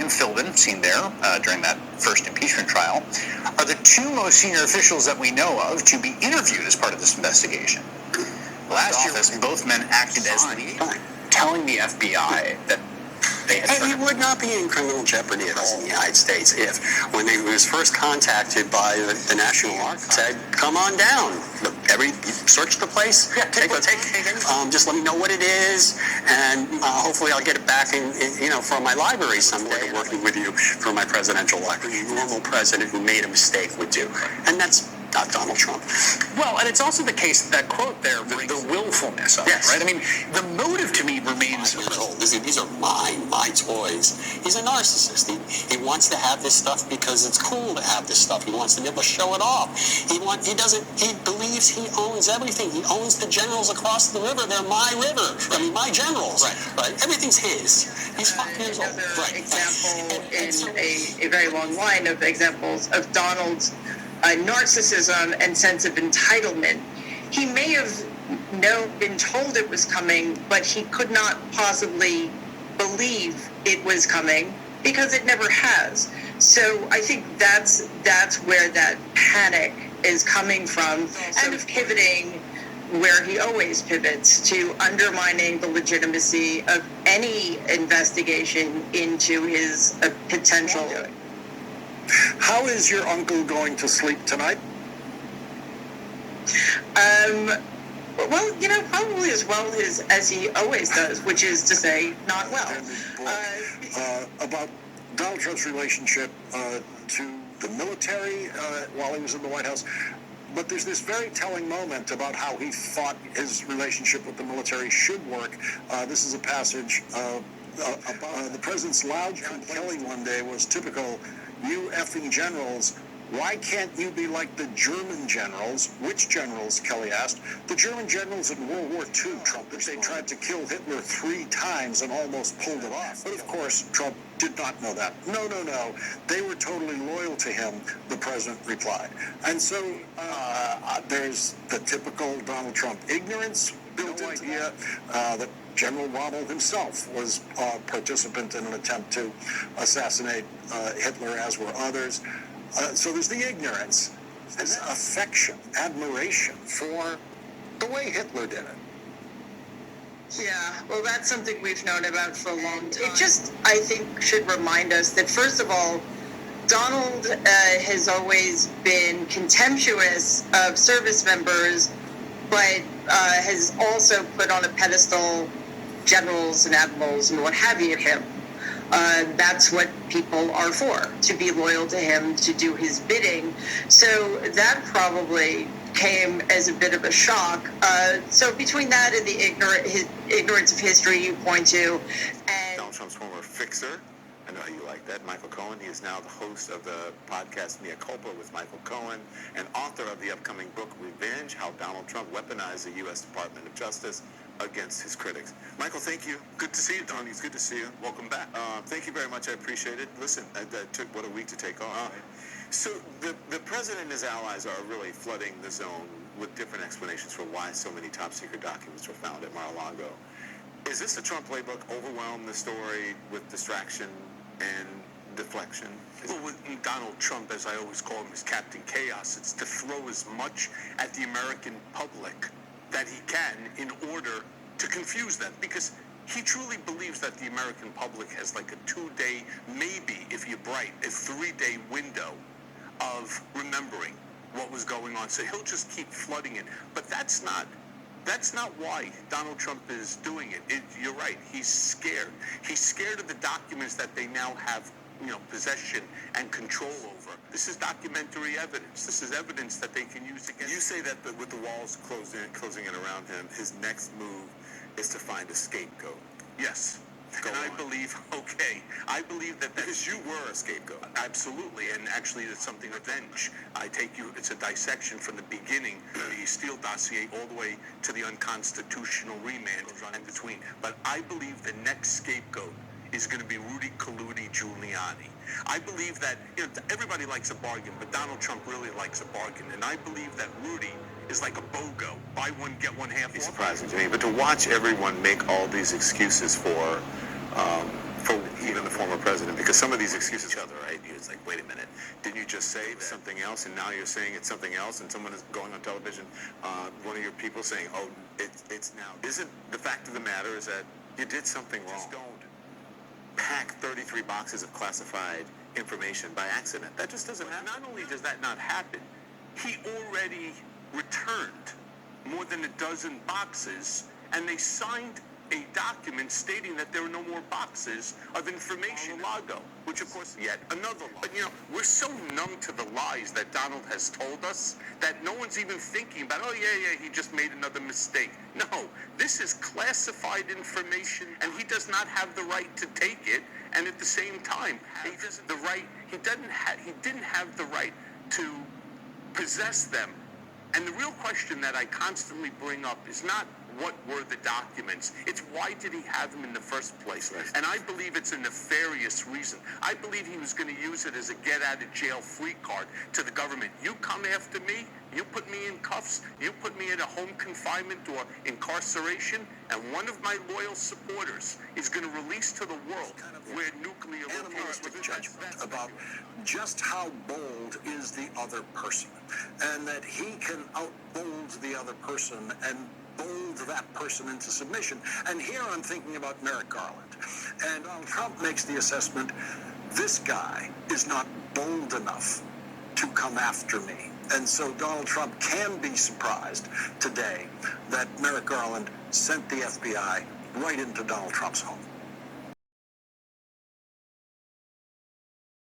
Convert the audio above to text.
and Philbin, seen there during that first impeachment trial, are the two most senior officials that we know of to be interviewed as part of this investigation. Last year, both men acted as lead, telling the FBI that they had... And he would not be in criminal jeopardy at all in the United States if, when he was first contacted by the National Archives, said, come on down. Search the place. Yeah, just let me know what it is, and hopefully I'll get it back from my library someday, working with you for my presidential library. A normal president who made a mistake would do. And that's not Donald Trump. Well, and it's also the case, that quote there, the willfulness of it, right? I mean, the motive to me remains... These are my toys. He's a narcissist. He wants to have this stuff because it's cool to have this stuff. He wants to be able to show it off. He believes he owns everything. He owns the generals across the river. They're my river. I mean, my generals. Right? Everything's his. He's 5 years old. Example in a very long line of examples of Donald's narcissism and sense of entitlement. He may have been told it was coming, but he could not possibly believe it was coming because it never has. So I think that's where that panic is coming from, and of pivoting where he always pivots, to undermining the legitimacy of any investigation into his potential. How is your uncle going to sleep tonight? Well, probably as well as he always does, which is to say, not well. About Donald Trump's relationship to the military while he was in the White House. But there's this very telling moment about how he thought his relationship with the military should work. This is a passage about the president's loud complaint one day was typical. You effing generals, why can't you be like the German generals? Which generals, Kelly asked. The German generals in World War II, Trump, which they tried to kill Hitler 3 times and almost pulled it off. But of course, Trump did not know that. No. They were totally loyal to him, the president replied. And so there's the typical Donald Trump ignorance built idea that General Rommel himself was a participant in an attempt to assassinate Hitler, as were others. So there's the ignorance, this affection, admiration for the way Hitler did it. Yeah, well, that's something we've known about for a long time. It just, I think, should remind us that, first of all, Donald has always been contemptuous of service members, but has also put on a pedestal generals and admirals and what have you of him. That's what people are for, to be loyal to him, to do his bidding. So that probably came as a bit of a shock. So between that and the ignorance of history you point to, and Donald Trump's former fixer, I know you like that, Michael Cohen. He is now the host of the podcast Mea Culpa with Michael Cohen, and author of the upcoming book Revenge: How Donald Trump Weaponized the U.S. Department of Justice Against His Critics. Michael, thank you. Good to see you, Tony. It's good to see you. Welcome back. Thank you very much. I appreciate it. Listen, that took, a week to take off. Right? So the president and his allies are really flooding the zone with different explanations for why so many top secret documents were found at Mar-a-Lago. Is this the Trump playbook? Overwhelm the story with distraction and deflection? Well, with Donald Trump, as I always call him, is Captain Chaos. It's to throw as much at the American public that he can in order to confuse them, because he truly believes that the American public has like a 2-day, maybe if you're bright, a 3-day window of remembering what was going on. So he'll just keep flooding it. But that's not why Donald Trump is doing it. You're right. He's scared. He's scared of the documents that they now have, possession and control over. This is documentary evidence. This is evidence that they can use against. You say that with the walls closing in around him, his next move is to find a scapegoat. Yes. I believe that because you were a scapegoat. Absolutely, and actually it's something revenge. It's a dissection from the beginning, the Steele dossier, all the way to the unconstitutional remand in between. But I believe the next scapegoat is going to be Rudy Giuliani. I believe that everybody likes a bargain, but Donald Trump really likes a bargain, and I believe that Rudy is like a BOGO, buy one get one half. It's surprising to me, but to watch everyone make all these excuses for the former president, because some of these excuses each other, right? It's like, wait a minute, didn't you just say something else, and now you're saying it's something else, and someone is going on television, one of your people saying, oh, it's now. Isn't the fact of the matter is that you did something wrong. Just don't pack 33 boxes of classified information by accident. That just doesn't happen. Not only does that not happen, he already returned more than a dozen boxes, and they signed a document stating that there are no more boxes of information. Lago, which of course yet another lie. But we're so numb to the lies that Donald has told us that no one's even thinking about, oh yeah, he just made another mistake. No, this is classified information, and he does not have the right to take it, and at the same time, he didn't have the right to possess them. And the real question that I constantly bring up is not what were the documents. It's why did he have them in the first place? Right. And I believe it's a nefarious reason. I believe he was going to use it as a get-out-of-jail-free card to the government. You come after me, you put me in cuffs, you put me in a home confinement or incarceration, and one of my loyal supporters is going to release to the world where nuclear animalistic judgment about just how bold is the other person, and that he can outbold the other person and bold that person into submission. And here I'm thinking about Merrick Garland. And Donald Trump makes the assessment, this guy is not bold enough to come after me. And so Donald Trump can be surprised today that Merrick Garland sent the FBI right into Donald Trump's home.